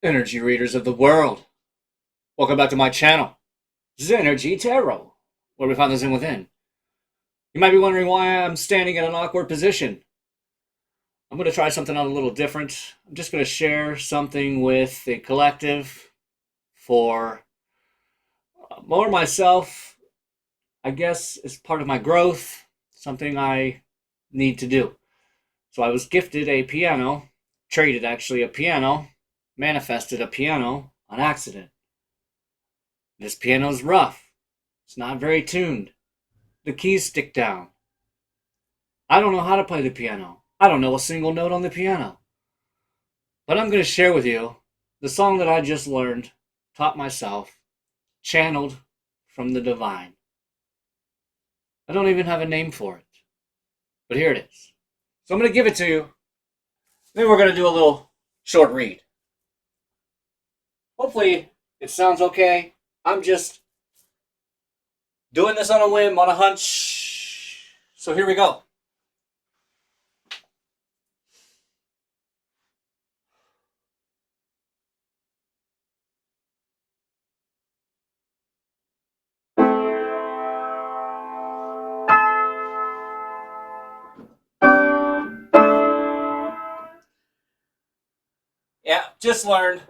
energy readers of the world. Welcome back to my channel, Zenergy Tarot, where we find the Zen within. You might be wondering why I'm standing in an awkward position. I'm going to try something out a little different. I'm just going to share something with the collective for more myself, I guess, as part of my growth, something I need to do. So I was gifted a piano, traded actually a piano, manifested a piano on accident. This piano's rough. It's not very tuned. The keys stick down. I don't know how to play the piano. I don't know a single note on the piano. But I'm going to share with you the song that I just learned, taught myself, channeled from the divine. I don't even have a name for it. But here it is. So I'm going to give it to you. Then we're going to do a little short read. Hopefully it sounds okay. I'm just doing this on a whim, on a hunch. So here we go. Yeah, just learned.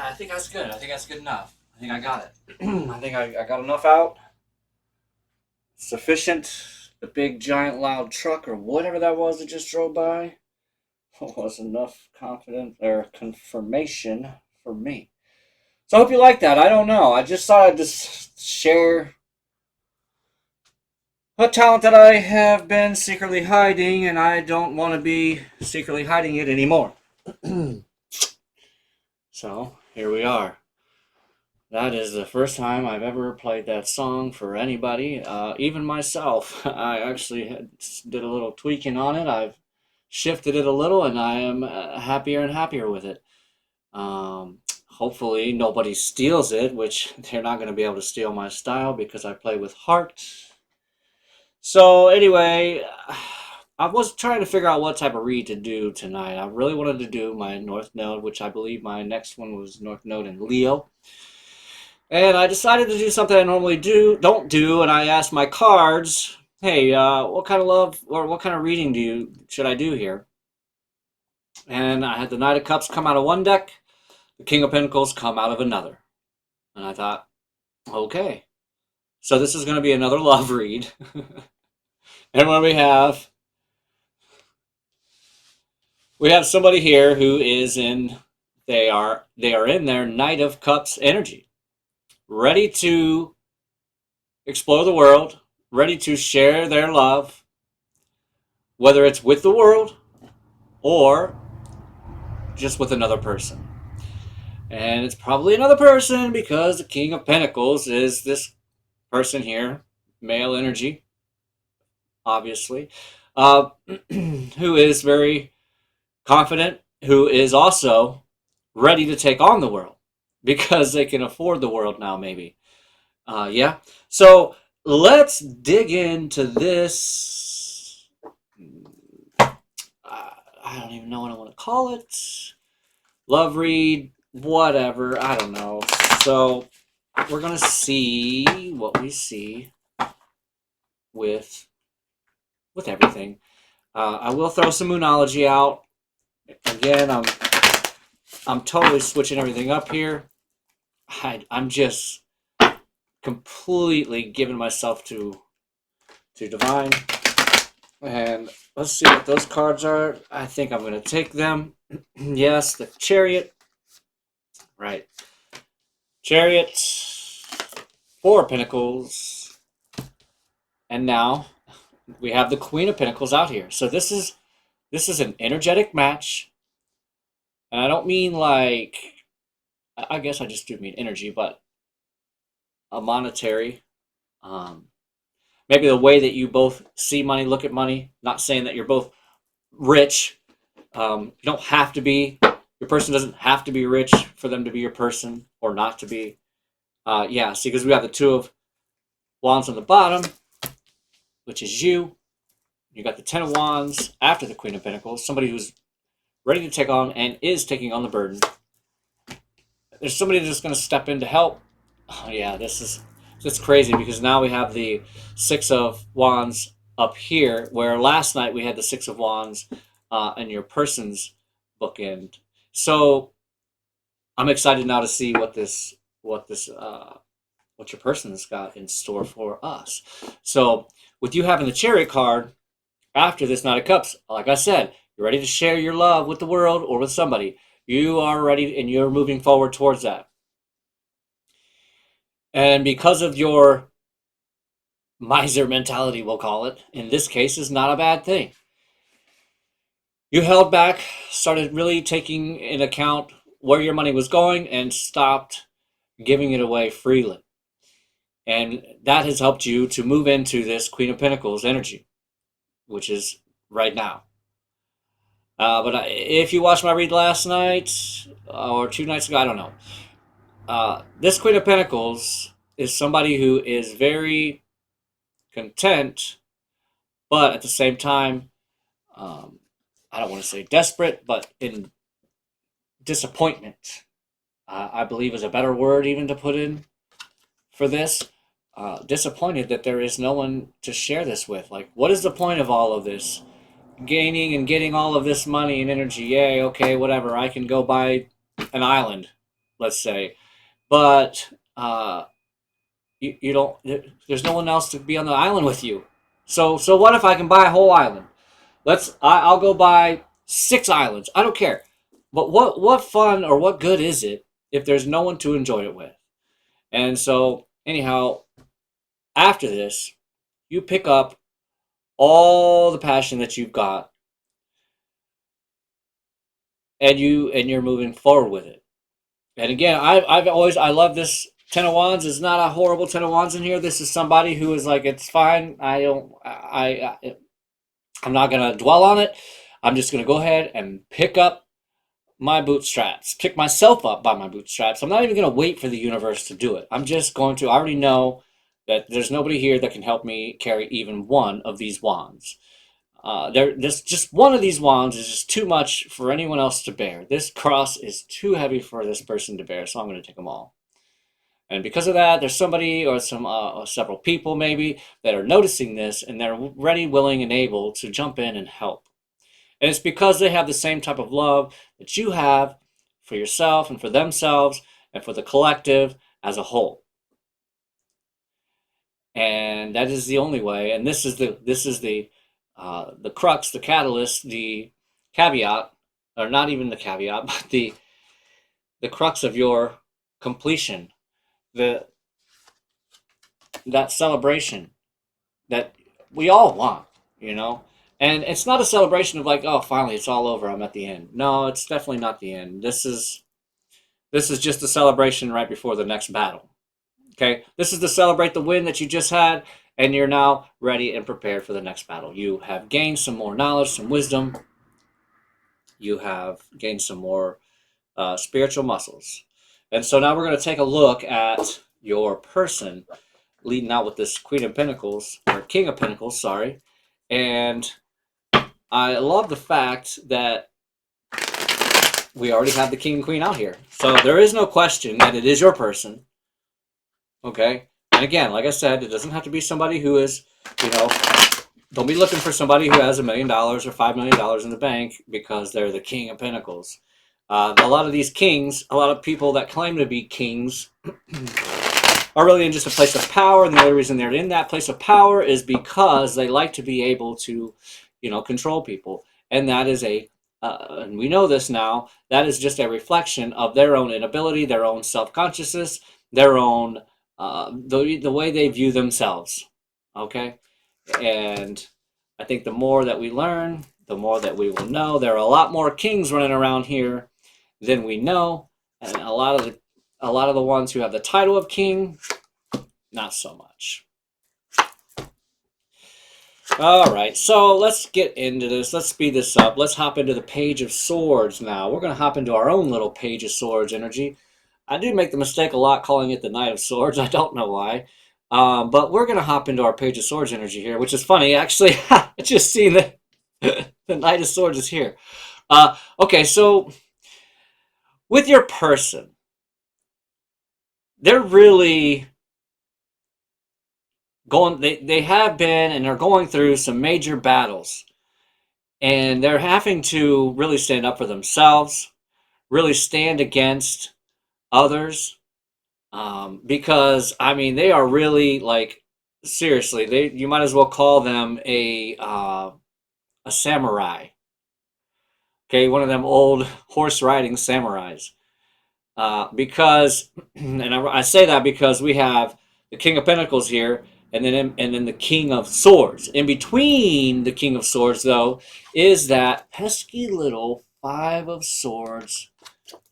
I think that's good. I think that's good enough. I think I got it. I think I got enough out. sufficient. The big, giant, loud truck or whatever that was that just drove by was enough confidence or confirmation for me. So I hope you like that. I don't know. I just thought I'd just share a talent that I have been secretly hiding, and I don't want to be secretly hiding it anymore. So here we are. That is the first time I've ever played that song for anybody, even myself. I actually did a little tweaking on it. I've shifted it a little, and I am happier and happier with it. Hopefully nobody steals it, which they're not going to be able to steal my style because I play with heart. So anyway, I was trying to figure out what type of read to do tonight. I really wanted to do my North Node, which I believe my next one was North Node in Leo. And I decided to do something I normally don't do, and I asked my cards, hey, what kind of love or what kind of reading should I do here? And I had the Knight of Cups come out of one deck, the King of Pentacles come out of another. And I thought, okay, so this is going to be another love read. And what we have somebody here who is they are in their Knight of Cups energy, ready to explore the world, ready to share their love, whether it's with the world or just with another person. And it's probably another person because the King of Pentacles is this person here, male energy, obviously, who is very confident, who is also ready to take on the world because they can afford the world now, maybe. Yeah. So let's dig into this. I don't even know what I want to call it. Love read, whatever. I don't know. So we're going to see what we see with everything. I will throw some Moonology out. Again, I'm totally switching everything up here. I'm just completely giving myself to divine. And let's see what those cards are. I think I'm going to take them. Yes, the Chariot. Right. Chariot. 4 of Pentacles. And now we have the Queen of Pentacles out here. So this is an energetic match. And I don't mean like, I guess I just do mean energy, but a monetary. Maybe the way that you both see money, look at money. Not saying that you're both rich. You don't have to be. Your person doesn't have to be rich for them to be your person or not to be. Yeah, see, because we have the 2 of Wands on the bottom, which is you. You got the 10 of Wands after the Queen of Pentacles. Somebody who's ready to take on and is taking on the burden. There's somebody that's going to step in to help. Oh, yeah, it's crazy because now we have the 6 of Wands up here, where last night we had the 6 of Wands in your person's bookend. So I'm excited now to see what your person's got in store for us. So with you having the Chariot card after this Knight of Cups, like I said, you're ready to share your love with the world or with somebody. You are ready and you're moving forward towards that. And because of your miser mentality, we'll call it, in this case, is not a bad thing. You held back, started really taking into account where your money was going, and stopped giving it away freely. And that has helped you to move into this Queen of Pentacles energy, which is right now. But if you watched my read last night or 2 nights ago, I don't know. This Queen of Pentacles is somebody who is very content, but at the same time, I don't want to say desperate, but in disappointment, I believe is a better word even to put in for this. Disappointed that there is no one to share this with. Like, what is the point of all of this? Gaining and getting all of this money and energy, yay, okay, whatever. I can go buy an island, let's say. But you don't, there's no one else to be on the island with you. So what if I can buy a whole island? I'll go buy 6 islands. I don't care. But what fun or what good is it if there's no one to enjoy it with? And so anyhow, after this, you pick up all the passion that you've got, and you're moving forward with it. And again, I love this Ten of Wands. Is not a horrible Ten of Wands in here. This is somebody who is like, it's fine. I'm not gonna dwell on it. I'm just gonna go ahead and pick up my bootstraps, pick myself up by my bootstraps. I'm not even gonna wait for the universe to do it. I'm just going to. I already know that there's nobody here that can help me carry even one of these wands. This just one of these wands is just too much for anyone else to bear. This cross is too heavy for this person to bear, so I'm going to take them all. And because of that, there's somebody or several people maybe that are noticing this, and they're ready, willing, and able to jump in and help. And it's because they have the same type of love that you have for yourself and for themselves and for the collective as a whole. And that is the only way. And this is the crux, the catalyst, the caveat, or not even the caveat, but the crux of your completion, that celebration that we all want, you know. And it's not a celebration of like, oh, finally it's all over, I'm at the end. No, it's definitely not the end. This is just a celebration right before the next battle. Okay, this is to celebrate the win that you just had, and you're now ready and prepared for the next battle. You have gained some more knowledge, some wisdom. You have gained some more spiritual muscles. And so now we're going to take a look at your person leading out with this Queen of Pentacles, or King of Pentacles, sorry. And I love the fact that we already have the King and Queen out here. So there is no question that it is your person. Okay? And again, like I said, it doesn't have to be somebody who is, don't be looking for somebody who has $1 million or $5 million in the bank because they're the King of Pentacles. A lot of these kings, a lot of people that claim to be kings are really in just a place of power, and the only reason they're in that place of power is because they like to be able to, control people. And that is and we know this now, that is just a reflection of their own inability, their own self-consciousness, their own, the way they view themselves. Okay? And I think the more that we learn, the more that we will know. There are a lot more kings running around here than we know, and a lot of the ones who have the title of king, not so much. All right, so let's get into this. Let's speed this up. Let's hop into the Page of Swords now. We're going to hop into our own little Page of Swords energy. I do make the mistake a lot calling it the Knight of Swords. I don't know why. But we're going to hop into our Page of Swords energy here, which is funny, actually. I just seen that the Knight of Swords is here. Okay, so with your person, they're really going, they have been and are going through some major battles. And they're having to really stand up for themselves, really stand against others. Because, I mean, they are really, like, seriously, you might as well call them a samurai. Okay, one of them old horse riding samurais. Because, and I say that because we have the King of Pentacles here, and then the King of Swords. In between the King of Swords, though, is that pesky little Five of Swords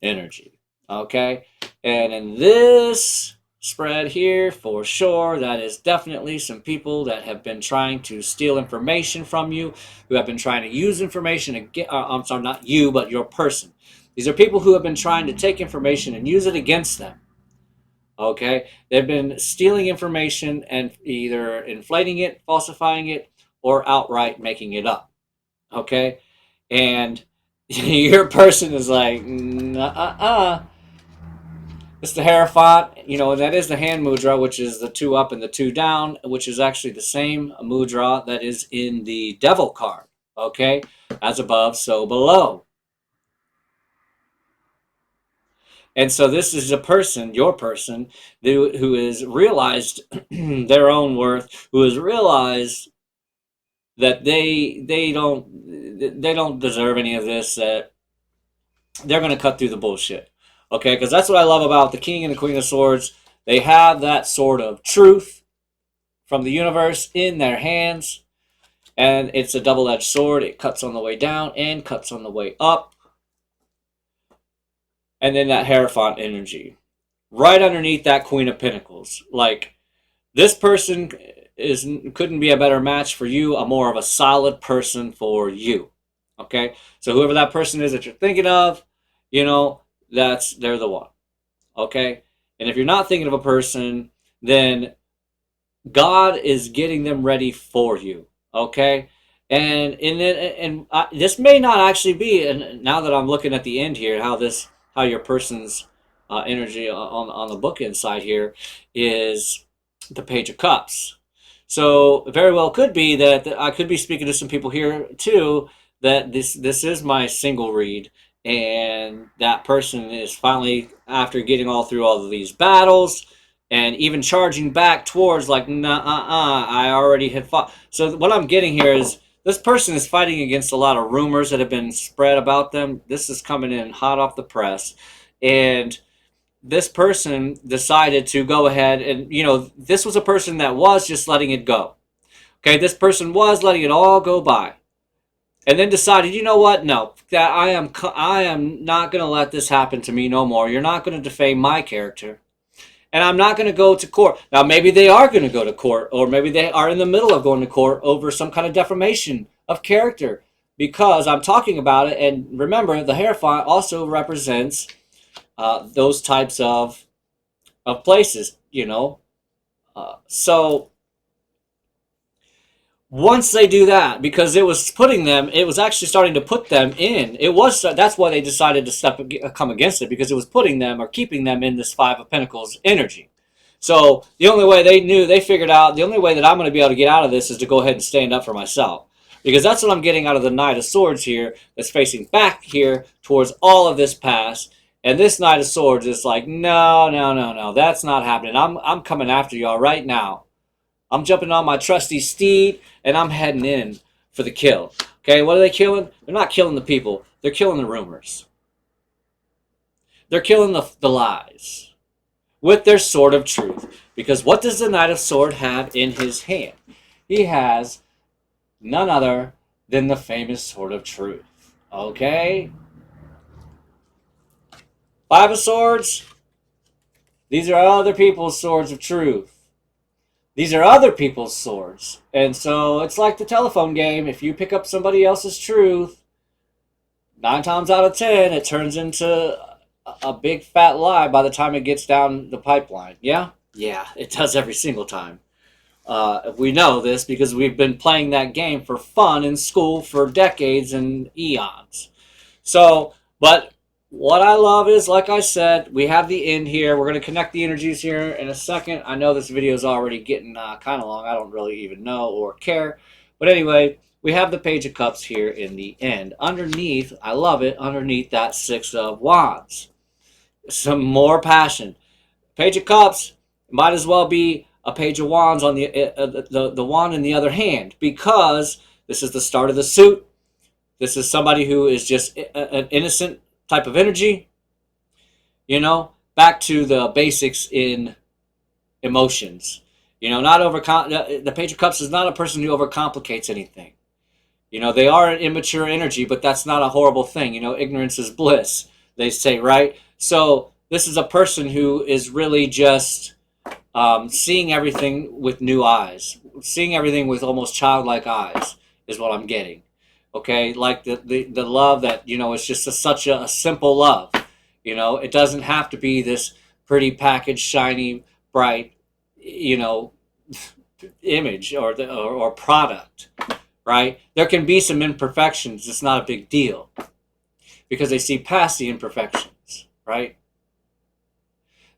energy. Okay, and in this spread here, for sure, that is definitely some people that have been trying to steal information from you, who have been trying to use information again. I'm sorry, not you, but your person. These are people who have been trying to take information and use it against them. Okay, they've been stealing information and either inflating it, falsifying it, or outright making it up. Okay, and your person is like, It's the Hierophant, and that is the hand mudra, which is the 2 up and the 2 down, which is actually the same mudra that is in the Devil card. Okay, as above, so below. And so this is a person, your person, who has realized their own worth, who has realized that they don't deserve any of this, that they're going to cut through the bullshit. Okay, because that's what I love about the King and the Queen of Swords. They have that sort of truth from the universe in their hands, and it's a double-edged sword. It cuts on the way down and cuts on the way up. And then that Hierophant energy. Right underneath that Queen of Pentacles. Like, this person couldn't be a better match for you, a more of a solid person for you. Okay? So whoever that person is that you're thinking of, you know, they're the one. Okay? And if you're not thinking of a person, then God is getting them ready for you. Okay? And this may not actually be, and now that I'm looking at the end here, how your person's energy on the book inside here is the Page of Cups. So it very well could be that I could be speaking to some people here too, that this is my single read, and that person is finally, after getting all through all of these battles and even charging back towards like, I already have fought. So what I'm getting here is this person is fighting against a lot of rumors that have been spread about them. This is coming in hot off the press. And this person decided to go ahead and, you know, this was a person that was just letting it go. Okay, this person was letting it all go by. And then decided, you know what? No, that I am not going to let this happen to me no more. You're not going to defame my character. And I'm not going to go to court. Now, maybe they are going to go to court, or maybe they are in the middle of going to court over some kind of defamation of character, because I'm talking about it. And remember, the Hierophant also represents those types of places, you know. So once they do that, because it was actually starting to put them in. That's why they decided to come against it, because it was putting them or keeping them in this Five of Pentacles energy. So the only way they figured out, the only way that I'm going to be able to get out of this is to go ahead and stand up for myself. Because that's what I'm getting out of the Knight of Swords here, that's facing back here towards all of this past. And this Knight of Swords is like, no, that's not happening. I'm coming after y'all right now. I'm jumping on my trusty steed, and I'm heading in for the kill. Okay, what are they killing? They're not killing the people. They're killing the rumors. They're killing the lies with their sword of truth. Because what does the Knight of Swords have in his hand? He has none other than the famous sword of truth. Okay? Five of Swords. These are other people's swords of truth. These are other people's swords. And so it's like the telephone game. If you pick up somebody else's truth, 9 times out of 10, it turns into a big fat lie by the time it gets down the pipeline. Yeah? Yeah, it does every single time. We know this because we've been playing that game for fun in school for decades and eons. So, but what I love is, like I said, we have the end here. We're going to connect the energies here in a second. I know this video is already getting kind of long. I don't really even know or care. But anyway, we have the Page of Cups here in the end. Underneath, I love it, underneath that Six of Wands. Some more passion. Page of Cups might as well be a Page of Wands on the wand in the other hand, because this is the start of the suit. This is somebody who is just an innocent type of energy, you know, back to the basics in emotions. You know, the Page of Cups is not a person who overcomplicates anything. You know, they are an immature energy, but that's not a horrible thing. You know, ignorance is bliss, they say, right? So this is a person who is really just seeing everything with new eyes, seeing everything with almost childlike eyes is what I'm getting. Okay, like the love that, you know, it's just such a simple love. You know, it doesn't have to be this pretty packaged, shiny, bright, you know, image or product, right? There can be some imperfections. It's not a big deal because they see past the imperfections, right?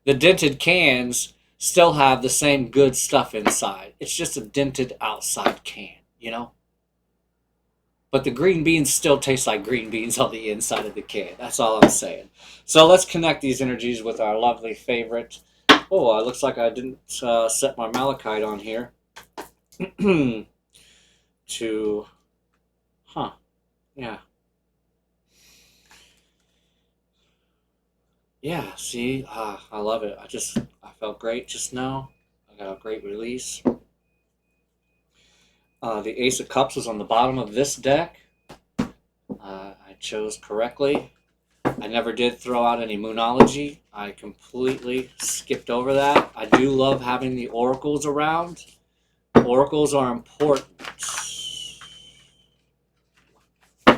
The dented cans still have the same good stuff inside. It's just a dented outside can, you know? but the green beans still taste like green beans on the inside of the can. That's all I'm saying. So let's connect these energies with our lovely favorite. Oh, it looks like I didn't set my malachite on here. To, yeah. Yeah, see, I love it. I felt great just now. I got a great release. The Ace of Cups was on the bottom of this deck. I chose correctly. I never did throw out any Moonology. I completely skipped over that. I do love having the oracles around. Oracles are important.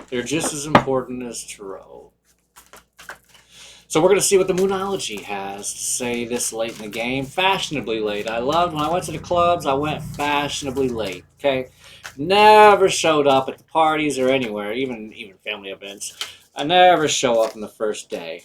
They're just as important as tarot. So we're going to see what the Moonology has to say this late in the game. Fashionably late. I loved when I went to the clubs, I went fashionably late. Okay? Never showed up at the parties or anywhere, even family events. I never show up on the first day.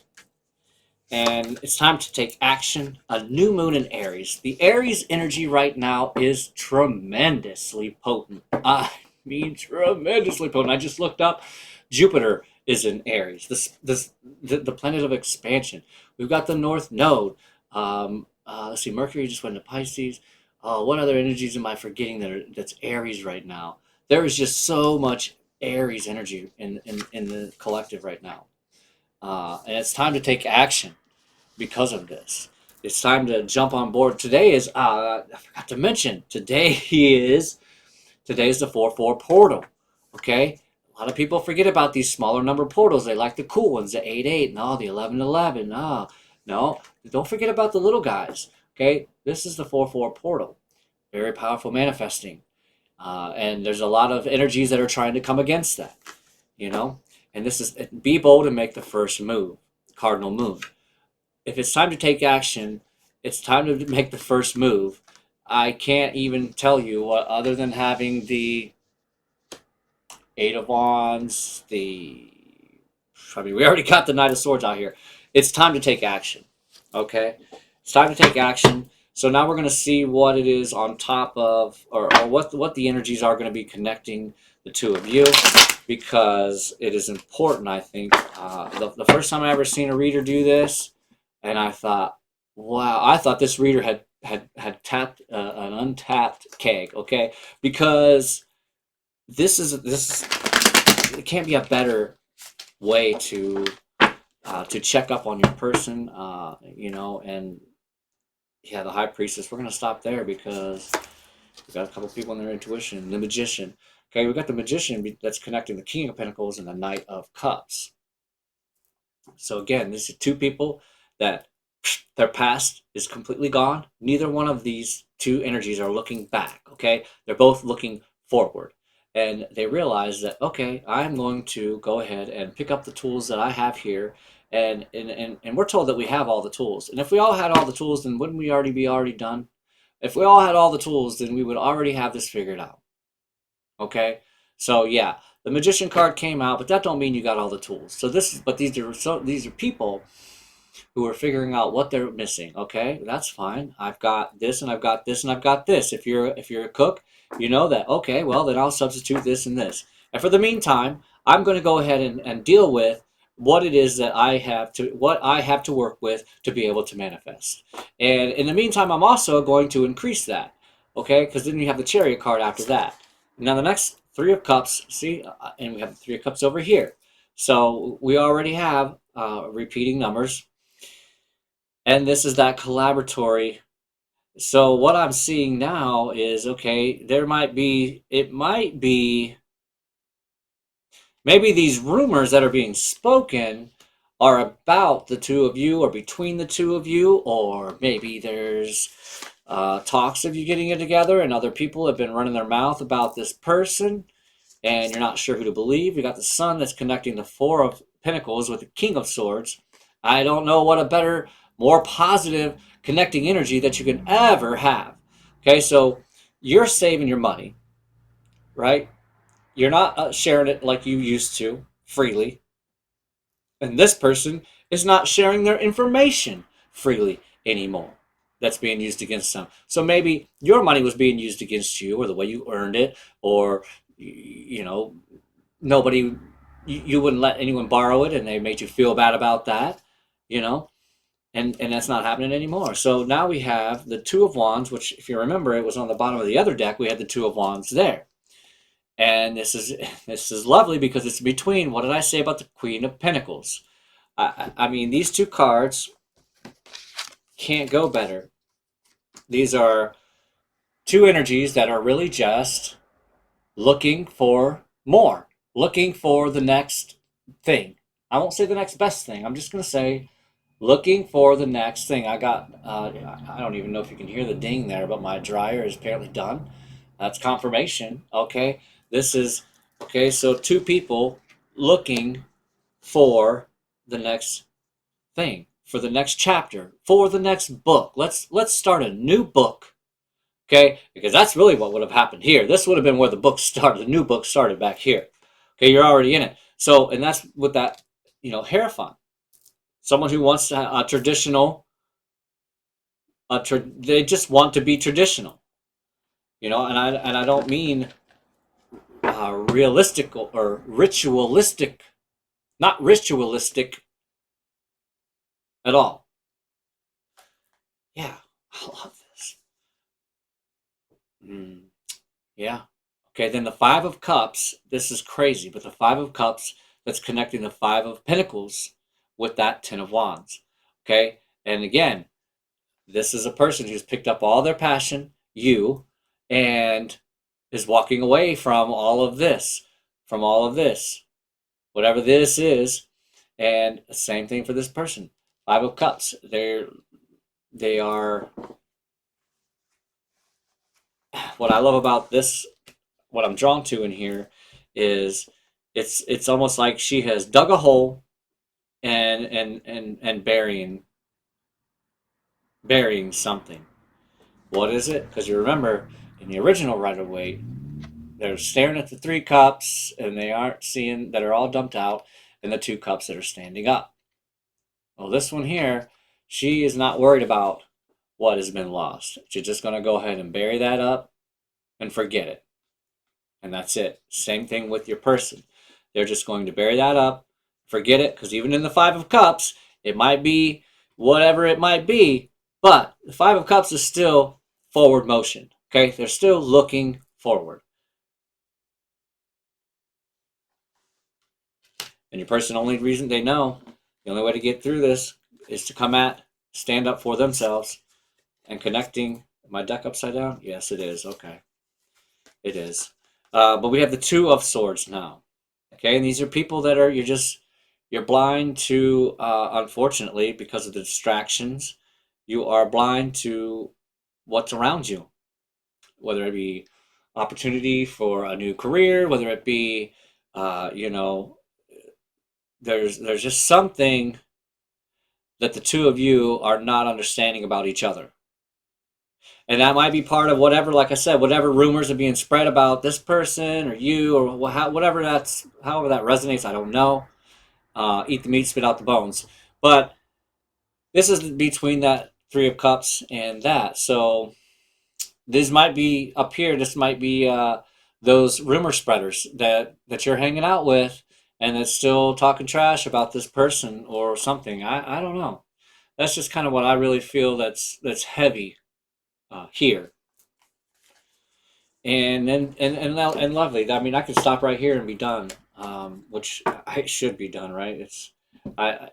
And it's time to take action. A new moon in Aries. The Aries energy right now is tremendously potent. I mean, tremendously potent. I just looked up. Jupiter is in Aries. The planet of expansion. We've got the North Node. Let's see. Mercury just went to Pisces. What other energies am I forgetting that's Aries right now? There is just so much Aries energy in the collective right now. And it's time to take action because of this. It's time to jump on board. Today is, I forgot to mention, today is the 4-4 portal. Okay? A lot of people forget about these smaller number portals. They like the cool ones, the 8-8, no, the 11-11. No, don't forget about the little guys. Okay? This is the 4-4 portal. Very powerful manifesting. And there's a lot of energies that are trying to come against that. You know? And this is, be bold and make the first move. Cardinal moon. If it's time to take action, it's time to make the first move. I can't even tell you what, other than having the 8 of Wands, we already got the Knight of Swords out here. It's time to take action, okay? It's time to take action. So now we're going to see what it is on top of, or what the energies are going to be connecting the two of you, because it is important, I think. The first time I ever seen a reader do this, and I thought, wow, I thought this reader had tapped an untapped keg, okay? Because this it can't be a better way to check up on your person, you know. And yeah, the High Priestess. We're gonna stop there because we've got a couple people in their intuition. The Magician. Okay, we've got the Magician that's connecting the King of Pentacles and the Knight of Cups. So again, these are two people that their past is completely gone. Neither one of these two energies are looking back, okay? They're both looking forward. And they realize that, okay, I'm going to go ahead and pick up the tools that I have here. And we're told that we have all the tools. And if we all had all the tools, then wouldn't we already be done? If we all had all the tools, then we would already have this figured out. Okay? So yeah, the Magician card came out, but that don't mean you got all the tools. So these are people who are figuring out what they're missing. Okay, that's fine. I've got this and I've got this and I've got this. If you're a cook, you know that, okay, well then I'll substitute this and this. And for the meantime, I'm going to go ahead and deal with what it is that I have to work with to be able to manifest. And in the meantime, I'm also going to increase that. Okay, because then you have the Chariot card after that. Now the next 3 of Cups, see, and we have the 3 of Cups over here. So we already have repeating numbers. And this is that collaboratory. So what I'm seeing now is, okay, maybe these rumors that are being spoken are about the two of you or between the two of you, or maybe there's talks of you getting it together and other people have been running their mouth about this person and you're not sure who to believe. You got the Sun that's connecting the 4 of Pentacles with the King of Swords. I don't know what a better, more positive connecting energy that you can ever have. Okay, so you're saving your money, right? You're not sharing it like you used to freely. And this person is not sharing their information freely anymore. That's being used against them. So maybe your money was being used against you, or the way you earned it, or, you know, nobody, you wouldn't let anyone borrow it, and they made you feel bad about that, you know, and that's not happening anymore. So now we have the Two of Wands, which, if you remember, it was on the bottom of the other deck. We had the Two of Wands there, and this is lovely because it's between. What did I say about the Queen of Pentacles? I mean, these two cards can't go better. These are two energies that are really just looking for more, looking for the next thing. I won't say the next best thing. I'm just going to say looking for the next thing. I don't even know if you can hear the ding there, but my dryer is apparently done. That's confirmation. Okay. This is, okay, so two people looking for the next thing, for the next chapter, for the next book. Let's start a new book. Okay, because that's really what would have happened here. This would have been where the book started, the new book started back here. Okay, you're already in it. So, and that's with that, Hierophant. Someone who wants a traditional, they just want to be traditional, and I don't mean realistic or ritualistic, not ritualistic at all. Yeah, I love this. Yeah. Okay, then the Five of Cups, this is crazy, but the Five of Cups, that's connecting the Five of Pentacles with that Ten of Wands. Okay, and again, this is a person who's picked up all their passion, you, and is walking away from all of this, whatever this is. And same thing for this person. Five of Cups, they are, what I love about this, what I'm drawn to in here is it's almost like she has dug a hole and burying something. What is it? Because you remember in the original Rider-Waite, they're staring at the three cups and they aren't seeing that are all dumped out, and the two cups that are standing up. Well, this one here, she is not worried about what has been lost. She's just going to go ahead and bury that up and forget it. And that's it. Same thing with your person. They're just going to bury that up, forget it, because even in the Five of Cups, it might be whatever it might be, but the Five of Cups is still forward motion. Okay? They're still looking forward. And your person, the only reason they know, the only way to get through this is to stand up for themselves, and connecting. My deck upside down? Yes, it is. Okay. It is. But we have the Two of Swords now. Okay, and these are people that you're blind to, unfortunately, because of the distractions, you are blind to what's around you. Whether it be opportunity for a new career, whether it be, there's just something that the two of you are not understanding about each other. And that might be part of whatever, like I said, whatever rumors are being spread about this person or you, or however that resonates, I don't know. Eat the meat, spit out the bones. But this is between that Three of Cups and that. So this might be up here. This might be those rumor spreaders that you're hanging out with, and that's still talking trash about this person or something. I don't know. That's just kind of what I really feel that's heavy here. And then and lovely. I mean, I could stop right here and be done, which I should be done, right? It's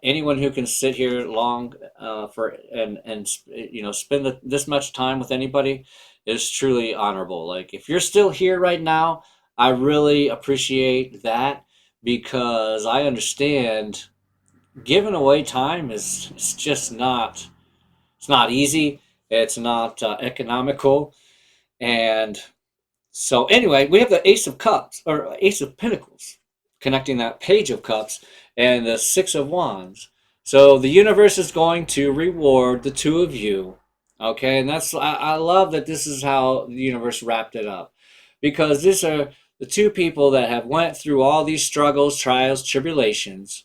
anyone who can sit here long for and spend this much time with anybody is truly honorable. Like, if you're still here right now, I really appreciate that, because I understand giving away time is it's just not, it's not easy. It's not economical. And so anyway, we have the Ace of Cups, or Ace of Pentacles, connecting that Page of Cups and the Six of Wands. So the universe is going to reward the two of you. Okay, and I love that this is how the universe wrapped it up, because these are the two people that have went through all these struggles, trials, tribulations,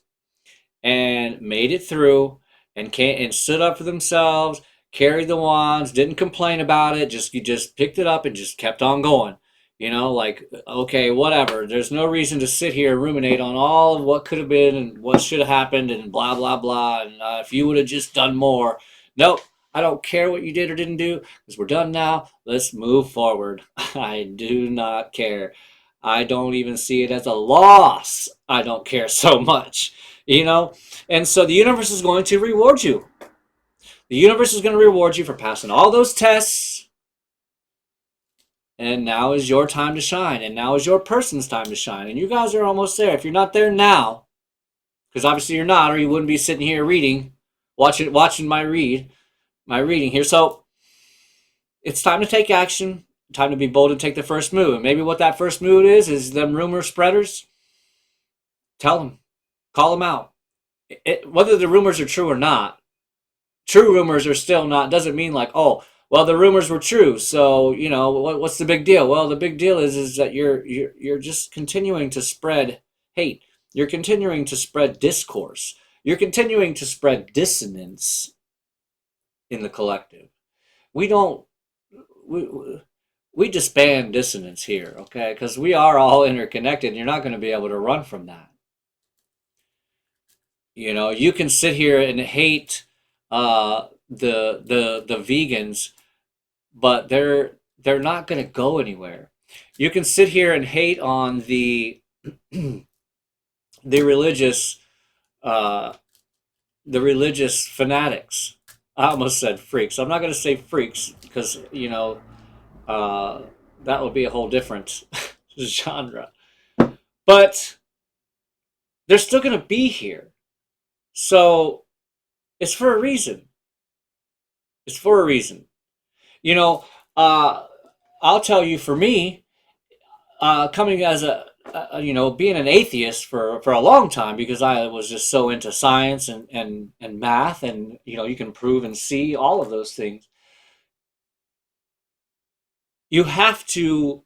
and made it through, and stood up for themselves, carried the wands, didn't complain about it, just picked it up and just kept on going. You know, like, okay, whatever. There's no reason to sit here and ruminate on all of what could have been and what should have happened and blah, blah, blah. And if you would have just done more. Nope. I don't care what you did or didn't do because we're done now. Let's move forward. I do not care. I don't even see it as a loss. I don't care so much, you know? And so the universe is going to reward you. The universe is going to reward you for passing all those tests. And now is your time to shine. And now is your person's time to shine. And you guys are almost there. If you're not there now, because obviously you're not, or you wouldn't be sitting here reading, watching my reading here. So it's time to take action. Time to be bold and take the first move. And maybe what that first move is them rumor spreaders. Tell them. Call them out. Whether the rumors are true or not, true rumors are still not, doesn't mean like, oh, well, the rumors were true, so, you know, what's the big deal? Well, the big deal is that you're just continuing to spread hate. You're continuing to spread discourse. You're continuing to spread dissonance in the collective. We disband dissonance here, okay? Because we are all interconnected, and you're not going to be able to run from that. You know, you can sit here and hate the vegans, but they're not going to go anywhere. You can sit here and hate on the religious fanatics. I almost said freaks. I'm not going to say freaks because, you know, that would be a whole different genre. But they're still going to be here. So it's for a reason. It's for a reason. You know, I'll tell you, for me, coming as you know, being an atheist for a long time, because I was just so into science and math, and, you know, you can prove and see all of those things. You have to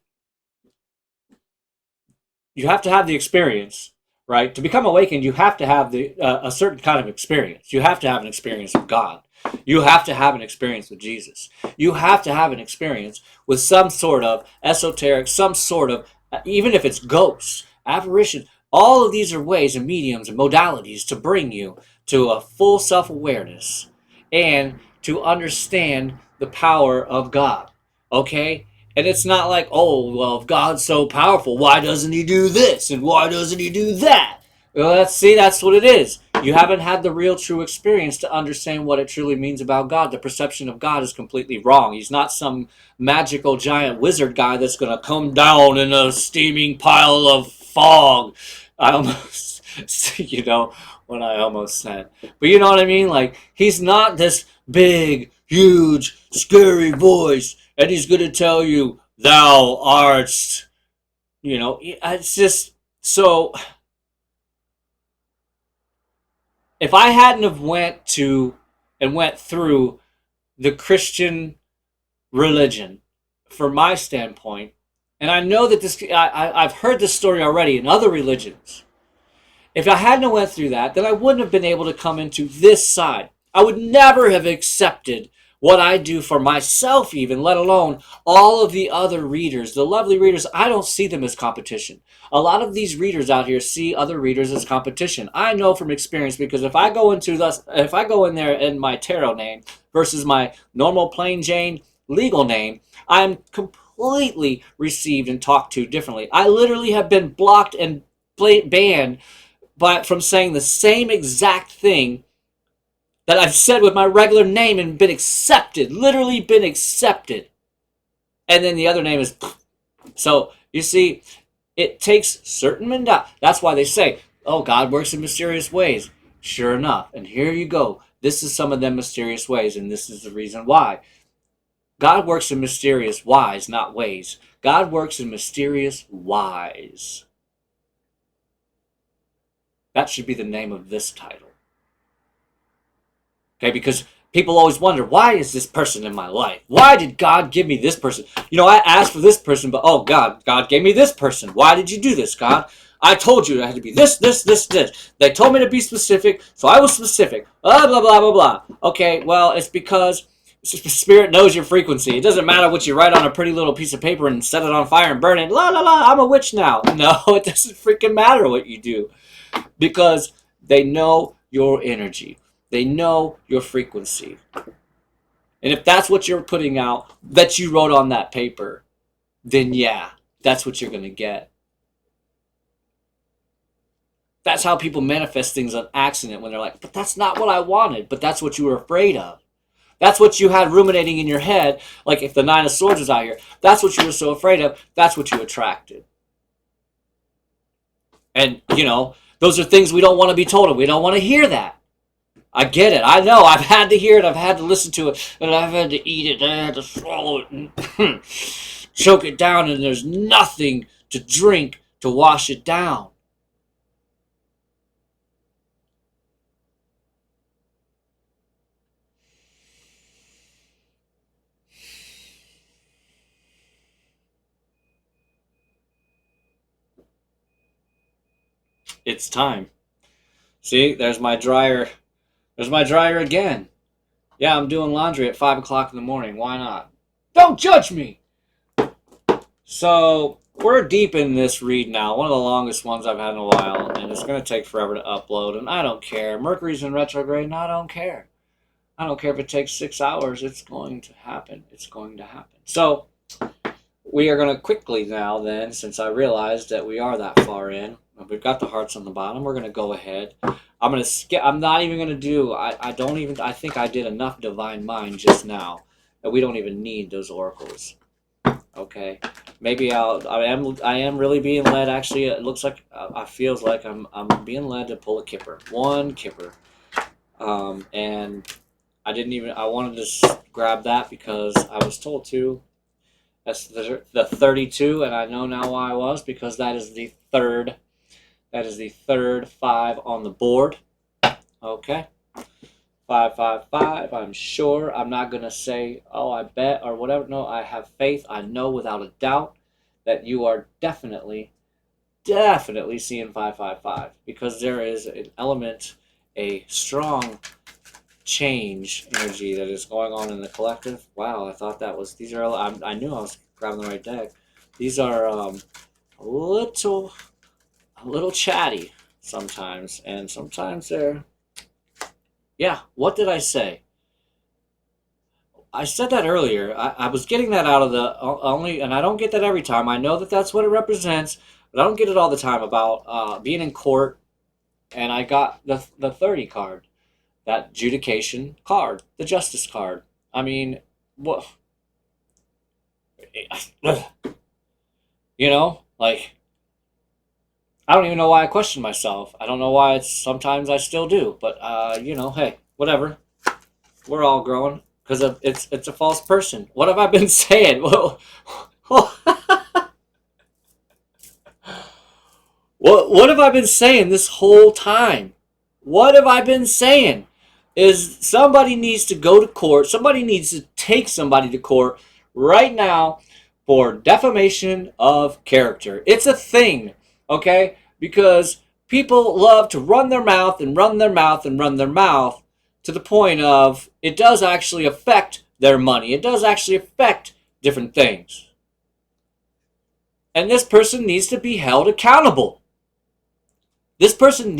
have the experience, right? To become awakened, you have to have a certain kind of experience. You have to have an experience with God. You have to have an experience with Jesus. You have to have an experience with some sort of esoteric, some sort of, even if it's ghosts, apparition. All of these are ways and mediums and modalities to bring you to a full self-awareness and to understand the power of God. Okay? And it's not like, oh, well, if God's so powerful, why doesn't he do this? And why doesn't he do that? Well, that's what it is. You haven't had the real true experience to understand what it truly means about God. The perception of God is completely wrong. He's not some magical giant wizard guy that's going to come down in a steaming pile of fog. I almost, you know, what I almost said. But you know what I mean? Like, he's not this big, huge, scary voice, and he's going to tell you, thou art, you know, it's just, so, if I hadn't have went through the Christian religion, from my standpoint, and I know that this, I've heard this story already in other religions. If I hadn't went through that, then I wouldn't have been able to come into this side. I would never have accepted what I do for myself even, let alone all of the other readers, the lovely readers. I don't see them as competition. A lot of these readers out here see other readers as competition. I know from experience, because if I go in there in my tarot name versus my normal plain Jane legal name, I'm completely received and talked to differently. I literally have been blocked and banned from saying the same exact thing that I've said with my regular name and been accepted, literally been accepted. And then the other name is... So, you see, it takes certain mentality. That's why they say, oh, God works in mysterious ways. Sure enough. And here you go. This is some of them mysterious ways, and this is the reason why. God works in mysterious whys, not ways. God works in mysterious whys. That should be the name of this title. Okay, because people always wonder, why is this person in my life? Why did God give me this person? You know, I asked for this person, but oh, God gave me this person. Why did you do this, God? I told you it had to be this. They told me to be specific, so I was specific. Blah, blah, blah, blah, blah. Okay, well, it's because Spirit knows your frequency. It doesn't matter what you write on a pretty little piece of paper and set it on fire and burn it. La la la, I'm a witch now. No, it doesn't freaking matter what you do. Because they know your energy. They know your frequency. And if that's what you're putting out, that you wrote on that paper, then yeah, that's what you're going to get. That's how people manifest things on accident when they're like, but that's not what I wanted, but that's what you were afraid of. That's what you had ruminating in your head, like if the Nine of Swords was out here. That's what you were so afraid of. That's what you attracted. And, you know, those are things we don't want to be told, and we don't want to hear that. I get it. I know. I've had to hear it. I've had to listen to it. And I've had to eat it. And I had to swallow it and choke it down. And there's nothing to drink to wash it down. It's time. See, there's my dryer. There's my dryer again. Yeah, I'm doing laundry at 5 o'clock in the morning. Why not? Don't judge me! So, we're deep in this read now. One of the longest ones I've had in a while. And it's going to take forever to upload. And I don't care. Mercury's in retrograde and I don't care. I don't care if it takes 6 hours. It's going to happen. It's going to happen. So, we are going to quickly now then, since I realized that we are that far in. We've got the hearts on the bottom. We're going to go ahead. I'm going to skip. I'm not even going to do. I think I did enough Divine Mind just now that we don't even need those oracles. Okay. Maybe I am really being led. Actually, it looks like I feels like I'm being led to pull a Kipper. One Kipper. And I didn't even. I wanted to grab that because I was told to. That's the 32, and I know now why I was, because that is the third. That is the third 5 on the board. Okay. 5, 5, 5. I'm sure. I'm not going to say, oh, I bet or whatever. No, I have faith. I know without a doubt that you are definitely seeing 5, 5, 5. Because there is an element, a strong change energy that is going on in the collective. Wow, I thought that was, these are, I knew I was grabbing the right deck. These are a little chatty sometimes, and sometimes they're, yeah, what did I say? I said that earlier. I was getting that out of the only, and I don't get that every time. I know that that's what it represents, but I don't get it all the time about being in court, and I got the 30 card, that adjudication card, the justice card. I mean, what? You know, like, I don't even know why I question myself. I don't know why it's sometimes I still do, but you know, hey, whatever. We're all growing because it's a false person. What have I been saying? What have I been saying this whole time? What have I been saying? Is somebody needs to go to court. Somebody needs to take somebody to court right now for defamation of character. It's a thing. Okay? Because people love to run their mouth and run their mouth and run their mouth to the point of it does actually affect their money. It does actually affect different things. And this person needs to be held accountable. This person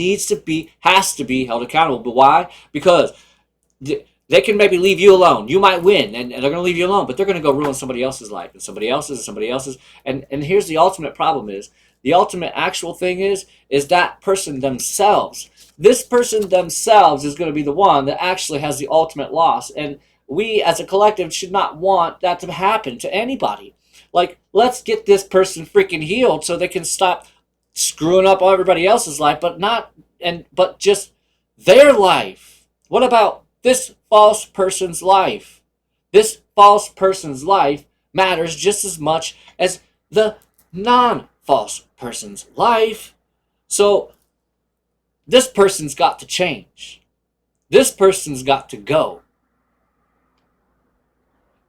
has to be held accountable. But why? Because they can maybe leave you alone. You might win, and they're going to leave you alone, but they're going to go ruin somebody else's life, and somebody else's, and somebody else's. And here's the ultimate problem is, the ultimate actual thing is that person themselves. This person themselves is going to be the one that actually has the ultimate loss. And we as a collective should not want that to happen to anybody. Like, let's get this person freaking healed so they can stop screwing up everybody else's life, but just their life. What about this false person's life? This false person's life matters just as much as the non-false person's life. So this person's got to change. This person's got to go.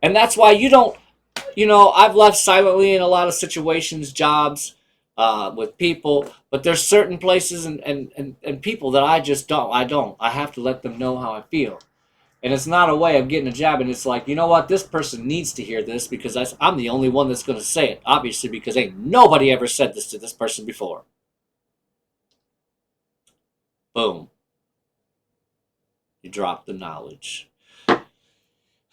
And that's why you don't, I've left silently in a lot of situations, jobs, with people, but there's certain places and people that I just don't. I have to let them know how I feel. And it's not a way of getting a jab. And it's like, you know what? This person needs to hear this because I'm the only one that's going to say it. Obviously, because ain't nobody ever said this to this person before. Boom. You drop the knowledge.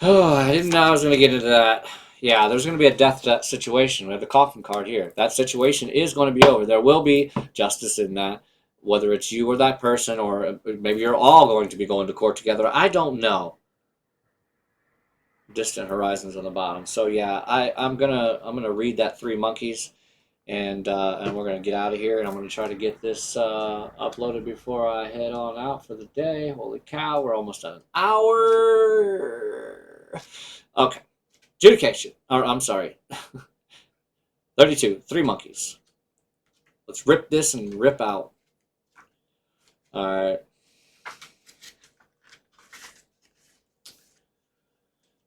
Oh, I didn't know I was going to get into that. Yeah, there's going to be a death situation. We have the coffin card here. That situation is going to be over. There will be justice in that. Whether it's you or that person, or maybe you're all going to be going to court together. I don't know. Distant horizons on the bottom. So yeah, I'm gonna read that 3 monkeys, and we're gonna get out of here. And I'm gonna try to get this uploaded before I head on out for the day. Holy cow, we're almost at an hour. Okay, adjudication. Or I'm sorry, 32. 3 monkeys. Let's rip this and rip out. All right.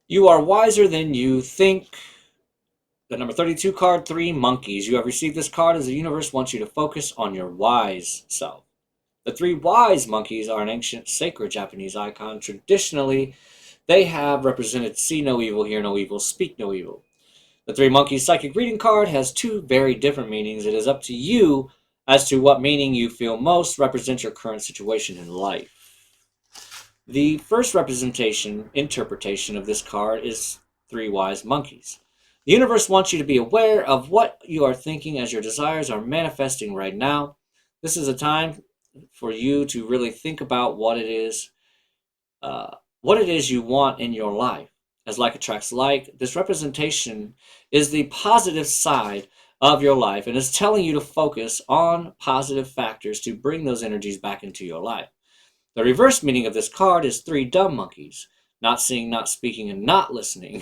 You are wiser than you think. The number 32 card, 3 monkeys. You have received this card as the universe wants you to focus on your wise self. The 3 wise monkeys are an ancient sacred Japanese icon. Traditionally, they have represented see no evil, hear no evil, speak no evil. The 3 monkeys psychic reading card has 2 very different meanings. It is up to you as to what meaning you feel most represents your current situation in life. The first interpretation of this card is 3 wise monkeys. The universe wants you to be aware of what you are thinking as your desires are manifesting right now. This is a time for you to really think about what it is you want in your life. As like attracts like, this representation is the positive side of your life and is telling you to focus on positive factors to bring those energies back into your life. The reverse meaning of this card is 3 dumb monkeys. Not seeing, not speaking, and not listening.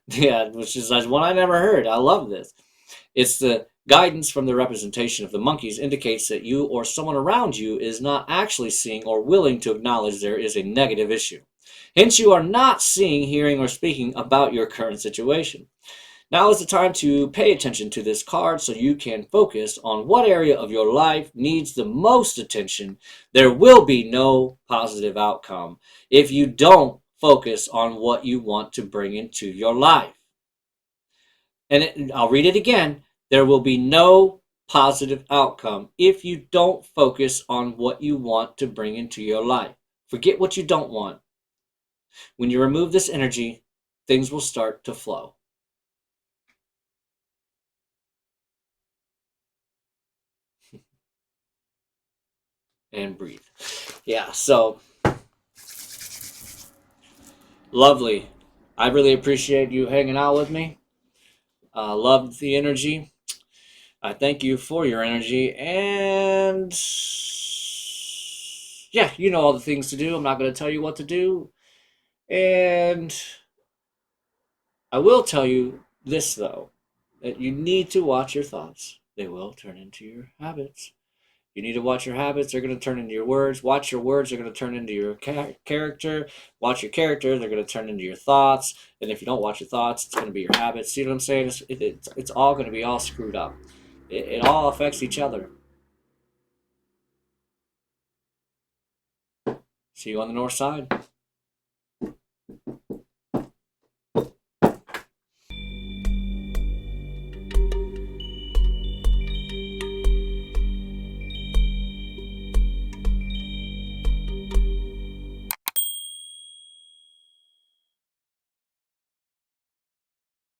Yeah, which is one I never heard. I love this. It's the guidance from the representation of the monkeys indicates that you or someone around you is not actually seeing or willing to acknowledge there is a negative issue. Hence, you are not seeing, hearing, or speaking about your current situation. Now is the time to pay attention to this card so you can focus on what area of your life needs the most attention. There will be no positive outcome if you don't focus on what you want to bring into your life. And I'll read it again. There will be no positive outcome if you don't focus on what you want to bring into your life. Forget what you don't want. When you remove this energy, things will start to flow. And breathe. Yeah, so lovely. I really appreciate you hanging out with me. Loved the energy. I thank you for your energy. And yeah, you know all the things to do. I'm not going to tell you what to do. And I will tell you this, though, that you need to watch your thoughts. They will turn into your habits. You need to watch your habits. They're going to turn into your words. Watch your words. They're going to turn into your character. Watch your character. They're going to turn into your thoughts. And if you don't watch your thoughts, it's going to be your habits. See what I'm saying? It's all going to be all screwed up. It all affects each other. See you on the north side.